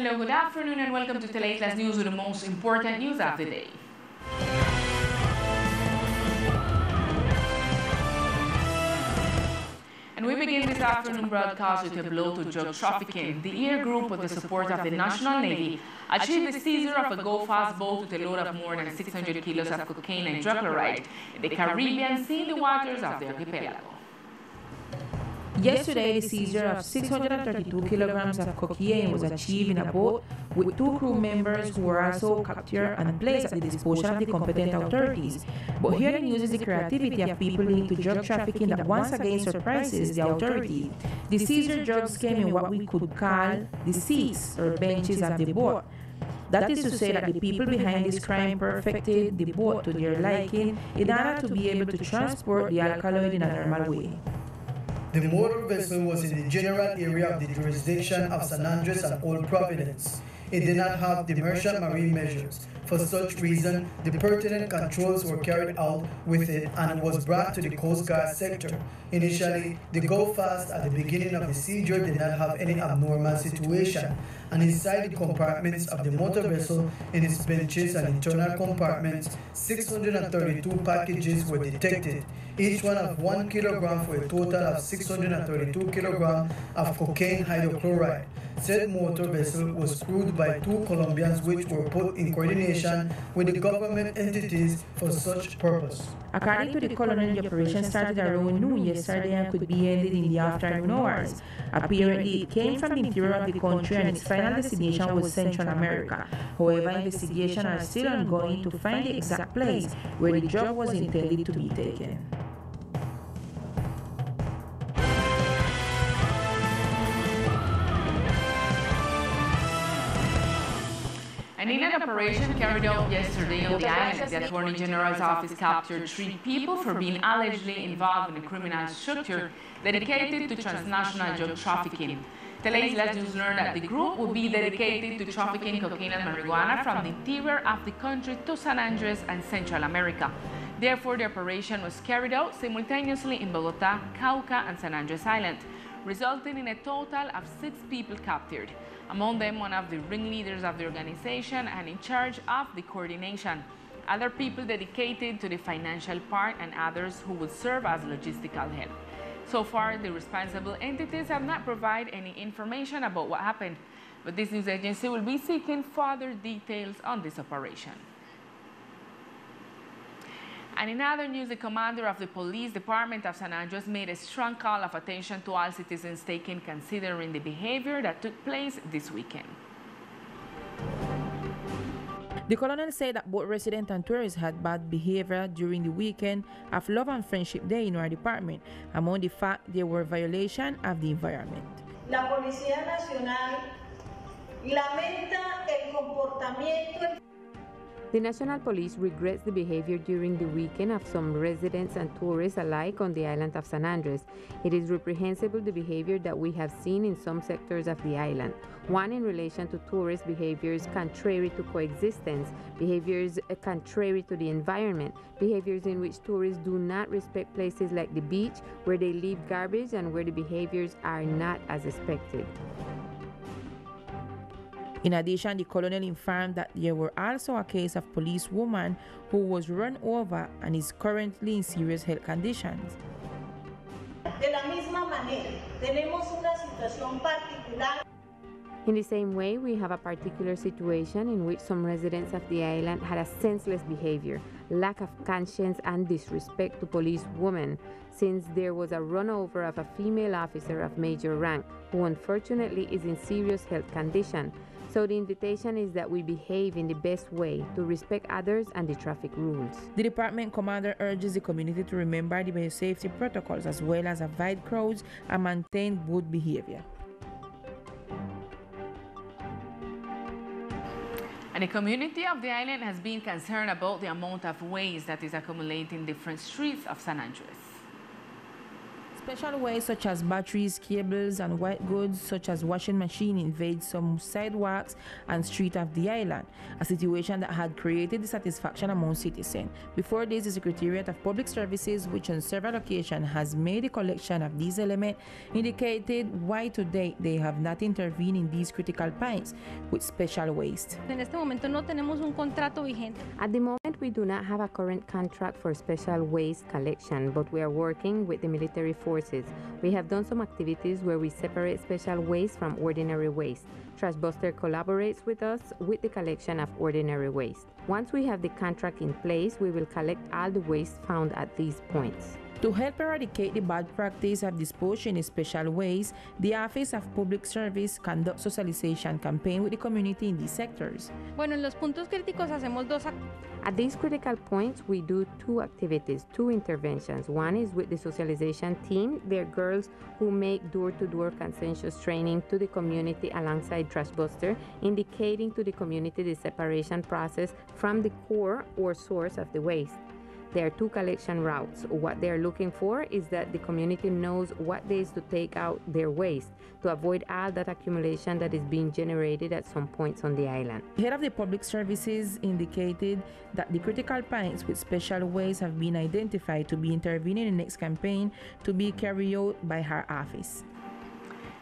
Hello, good afternoon and welcome to Teleislas News with the most important news of the day. And we begin this afternoon broadcast with a blow to drug trafficking. The EAR Group, with the support of the National Navy, achieved the seizure of a go-fast boat with a load of more than 600 kilos of cocaine and drug chloride in the Caribbean Sea in the waters of the archipelago. Yesterday, the seizure of 632 kilograms of cocaine was achieved in a boat with 2 crew members who were also captured and placed at the disposal of the competent authorities. But here the news is the creativity of people linked to drug trafficking that once again surprises the authority. The seizure drugs came in what we could call the seats or benches of the boat. That is to say that the people behind this crime perfected the boat to their liking in order to be able to transport the alkaloid in a normal way. The motor vessel was in the general area of the jurisdiction of San Andres and Old Providence. It did not have demersal marine measures. For such reason, the pertinent controls were carried out with it and it was brought to the Coast Guard sector. Initially, the go-fast at the beginning of the seizure did not have any abnormal situation, and inside the compartments of the motor vessel, in its benches and internal compartments, 632 packages were detected, each one of 1 kilogram for a total of 632 kilograms of cocaine hydrochloride. Said motor vessel was crewed by 2 Colombians which were put in coordination with the government entities for such purpose. According to the colonel, the operation started around noon yesterday and could be ended in the afternoon hours. Apparently, it came from the interior of the country and its final destination was Central America. However, investigations are still ongoing to find the exact place where the drug was intended to be taken. And in an operation carried out yesterday on the island, the Attorney General's office captured 3 people for being allegedly involved in a criminal structure dedicated to transnational drug trafficking. Teleislas News learned that the group will be dedicated to trafficking cocaine and marijuana from the interior of the country to San Andres and Central America. Therefore, the operation was carried out simultaneously in Bogota, Cauca, and San Andres Island, resulting in a total of 6 people captured. Among them, one of the ringleaders of the organization and in charge of the coordination. Other people dedicated to the financial part and others who would serve as logistical help. So far, the responsible entities have not provided any information about what happened, but this news agency will be seeking further details on this operation. And in other news, the commander of the police department of San Andres made a strong call of attention to all citizens taken considering the behavior that took place this weekend. The colonel said that both residents and tourists had bad behavior during the weekend of Love and Friendship Day in our department. Among the fact, there were violations of the environment. La Policía Nacional lamenta el comportamiento. The National Police regrets the behavior during the weekend of some residents and tourists alike on the island of San Andres. It is reprehensible the behavior that we have seen in some sectors of the island. One in relation to tourist behaviors contrary to coexistence, behaviors contrary to the environment, behaviors in which tourists do not respect places like the beach, where they leave garbage and where the behaviors are not as expected. In addition, the colonel informed that there were also a case of policewoman who was run over and is currently in serious health conditions. De la misma manera, tenemos una situación particular. In the same way, we have a particular situation in which some residents of the island had a senseless behavior, lack of conscience and disrespect to policewomen, since there was a runover of a female officer of major rank who unfortunately is in serious health condition. So the invitation is that we behave in the best way to respect others and the traffic rules. The department commander urges the community to remember the safety protocols as well as avoid crowds and maintain good behavior. And the community of the island has been concerned about the amount of waste that is accumulating in different streets of San Andres. Special waste such as batteries, cables, and white goods such as washing machine invade some sidewalks and streets of the island, a situation that had created dissatisfaction among citizens. Before this, the Secretariat of Public Services, which on several occasions has made a collection of these elements, indicated why to date they have not intervened in these critical points with special waste. En este momento no tenemos un contrato vigente. At the moment, we do not have a current contract for special waste collection, but we are working with the military forces. We have done some activities where we separate special waste from ordinary waste. Trashbuster collaborates with us with the collection of ordinary waste. Once we have the contract in place, we will collect all the waste found at these points. To help eradicate the bad practice of disposing in special waste, the Office of Public Service conducts socialization campaign with the community in these sectors. Bueno, en los puntos críticos hacemos At these critical points, we do two activities, two interventions. One is with the socialization team. They're girls who make door-to-door consensus training to the community alongside Trashbuster, indicating to the community the separation process from the core or source of the waste. There are two collection routes. What they are looking for is that the community knows what days to take out their waste to avoid all that accumulation that is being generated at some points on the island. The head of the public services indicated that the critical points with special waste have been identified to be intervened in the next campaign to be carried out by her office.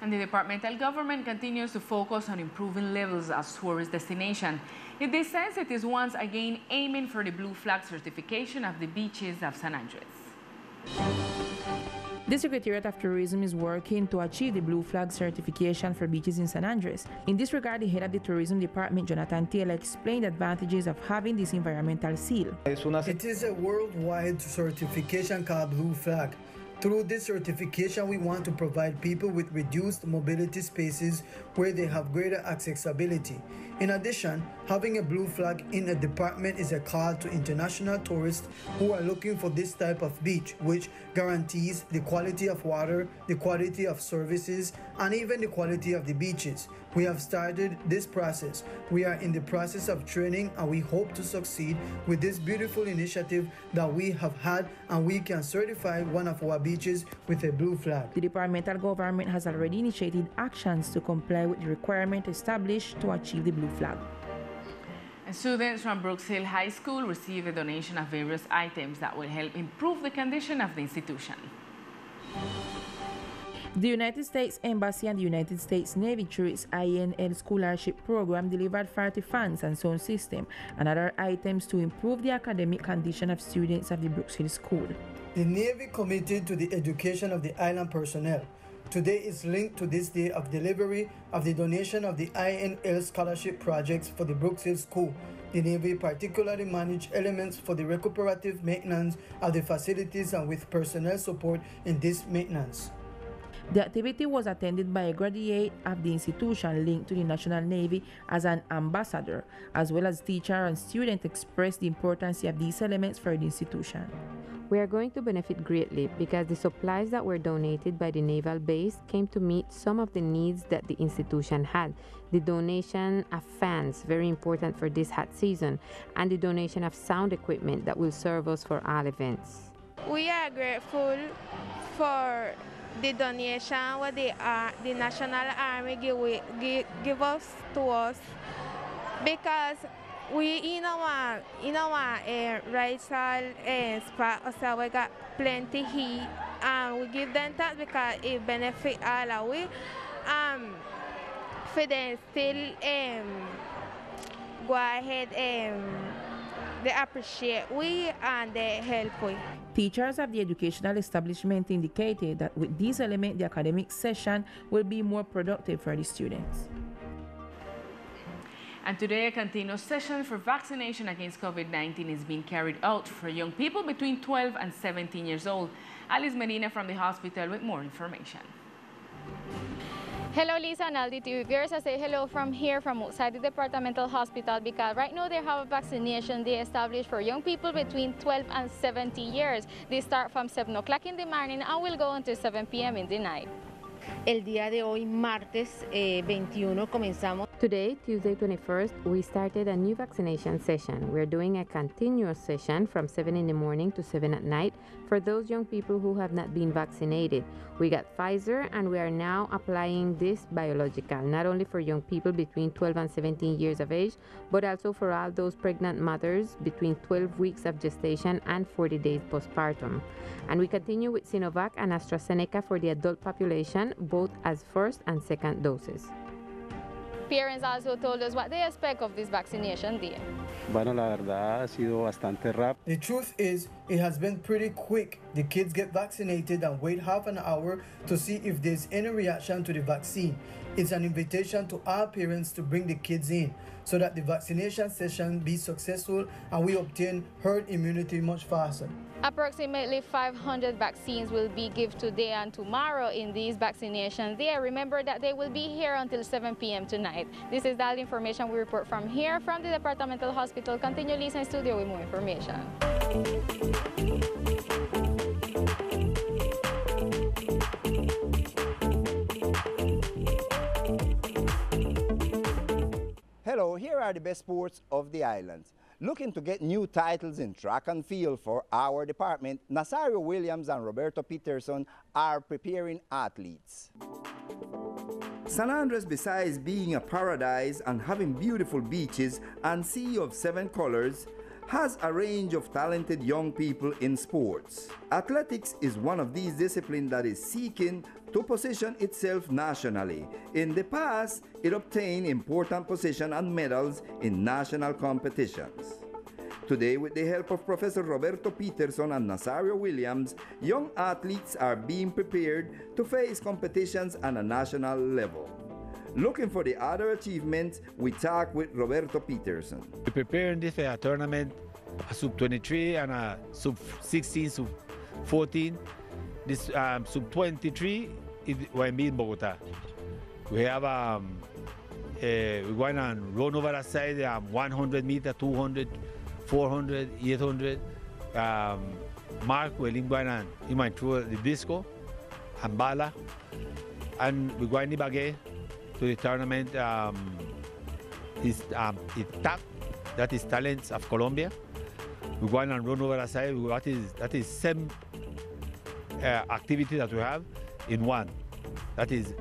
And the departmental government continues to focus on improving levels as tourist destination. In this sense, it is once again aiming for the Blue Flag certification of the beaches of San Andres. The Secretariat of Tourism is working to achieve the Blue Flag certification for beaches in San Andres. In this regard, the head of the Tourism Department, Jonathan Taylor, explained the advantages of having this environmental seal. It is a worldwide certification called Blue Flag. Through this certification, we want to provide people with reduced mobility spaces where they have greater accessibility. In addition, having a blue flag in a department is a call to international tourists who are looking for this type of beach, which guarantees the quality of water, the quality of services, and even the quality of the beaches. We have started this process. We are in the process of training, and we hope to succeed with this beautiful initiative that we have had, and we can certify one of our beaches with a blue flag. The departmental government has already initiated actions to comply with the requirement established to achieve the blue flag. And students from Brooks Hill High School receive a donation of various items that will help improve the condition of the institution. The United States Embassy and the United States Navy, through its INL scholarship program, delivered 40 fans and sound system and other items to improve the academic condition of students of the Brooks Hill School. The Navy committed to the education of the island personnel. Today is linked to this day of delivery of the donation of the INL scholarship projects for the Brooks Hill School. The Navy particularly managed elements for the recuperative maintenance of the facilities and with personnel support in this maintenance. The activity was attended by a graduate of the institution linked to the National Navy as an ambassador, as well as teachers and students expressed the importance of these elements for the institution. We are going to benefit greatly because the supplies that were donated by the naval base came to meet some of the needs that the institution had. The donation of fans, very important for this hot season, and the donation of sound equipment that will serve us for all events. We are grateful for the donation what the National Army give us to us, because we in our racial spot also we got plenty heat, and we give them that because it benefit all of we. For them still go ahead they appreciate we and they help we. Teachers of the educational establishment indicated that with these elements, the academic session will be more productive for the students. And today, a continuous session for vaccination against COVID-19 is being carried out for young people between 12 and 17 years old. Alice Medina from the hospital with more information. Hello, Lisa and Aldi TV viewers. I say hello from here, from outside the departmental hospital, because right now they have a vaccination day established for young people between 12 and 70 years. They start from 7 o'clock in the morning and will go until 7 p.m. in the night. El día de hoy, martes 21, comenzamos. Today, Tuesday 21st, we started a new vaccination session. We're doing a continuous session from 7 in the morning to 7 at night for those young people who have not been vaccinated. We got Pfizer, and we are now applying this biological, not only for young people between 12 and 17 years of age, but also for all those pregnant mothers between 12 weeks of gestation and 40 days postpartum. And we continue with Sinovac and AstraZeneca for the adult population, both as first and second doses. Parents also told us what they expect of this vaccination day. Bueno, la verdad ha sido bastante rápido. The truth is, it has been pretty quick. The kids get vaccinated and wait half an hour to see if there's any reaction to the vaccine. It's an invitation to all parents to bring the kids in so that the vaccination session be successful and we obtain herd immunity much faster. Approximately 500 vaccines will be given today and tomorrow in these vaccinations there. Remember that they will be here until 7 p.m. tonight. This is all the information we report from here from the Departmental Hospital. Continue listening in studio with more information. Hello, here are the best sports of the islands. Looking to get new titles in track and field for our department, Nazario Williams and Roberto Peterson are preparing athletes. San Andres, besides being a paradise and having beautiful beaches and sea of 7 colors, has a range of talented young people in sports. Athletics is one of these disciplines that is seeking to position itself nationally. In the past, it obtained important positions and medals in national competitions. Today, with the help of Professor Roberto Peterson and Nazario Williams, young athletes are being prepared to face competitions on a national level. Looking for the other achievements, we talk with Roberto Peterson. We're preparing this for a tournament, a sub-23 and a sub-16, sub-14. This sub-23 will be in Bogota. We have we're going to run over that side 100 meters, 200, 400, 800. Mark will going through the disco and bala, and we're going to Baguette to the tournament. Is TAP, that is Talents of Colombia. We're going and run over that side. That is same activity that we have in one. That is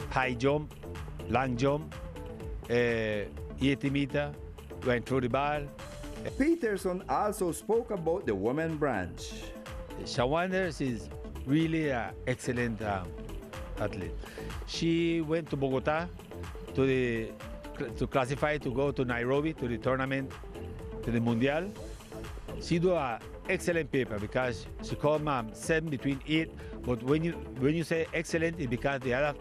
high jump, long jump, 80 meter, going through the ball. Peterson also spoke about the women branch. Shawanders is really an excellent athlete. She went to Bogota to classify to go to Nairobi to the tournament, to the Mundial. She do an excellent paper because she come 7 between 8. But when you say excellent, it's because the other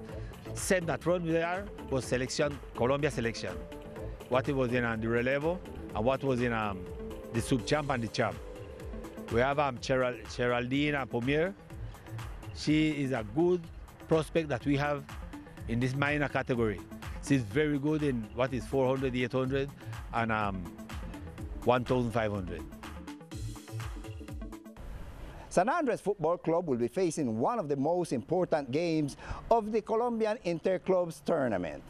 7 that run there was selection, Colombia selection. What it was in the relevo and what was in the sub-champ and the champ. We have Geraldine Pomier. She is a good prospect that we have in this minor category. She's very good in what is 400, 800, and 1,500. San Andres Football Club will be facing one of the most important games of the Colombian Interclubs tournament.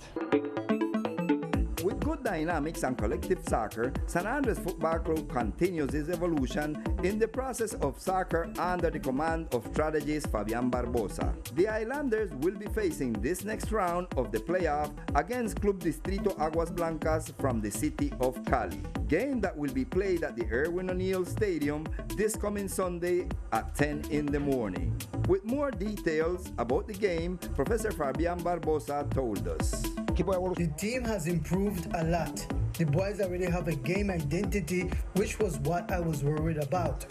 With good dynamics and collective soccer, San Andres Football Club continues its evolution in the process of soccer under the command of strategist Fabian Barbosa. The Islanders will be facing this next round of the playoff against Club Distrito Aguas Blancas from the city of Cali. Game that will be played at the Erwin O'Neill Stadium this coming Sunday at 10 in the morning. With more details about the game, Professor Fabian Barbosa told us. The team has improved a lot. The boys already have a game identity, which was what I was worried about.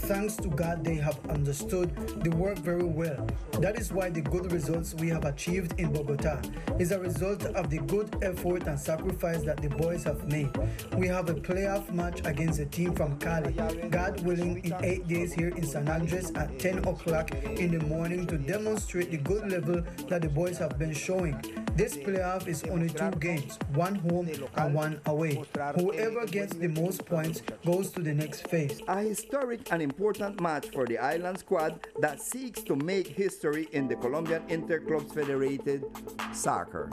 Thanks to God, they have understood the work very well. That is why the good results we have achieved in Bogota is a result of the good effort and sacrifice that the boys have made. We have a playoff match against a team from Cali, God willing, in 8 days here in San Andres at 10 o'clock in the morning to demonstrate the good level that the boys have been showing. This playoff is only 2 games, 1 home and 1 away. away. Whoever gets the most points goes to the next phase. A historic and important match for the Island squad that seeks to make history in the Colombian Interclubs Federated Soccer.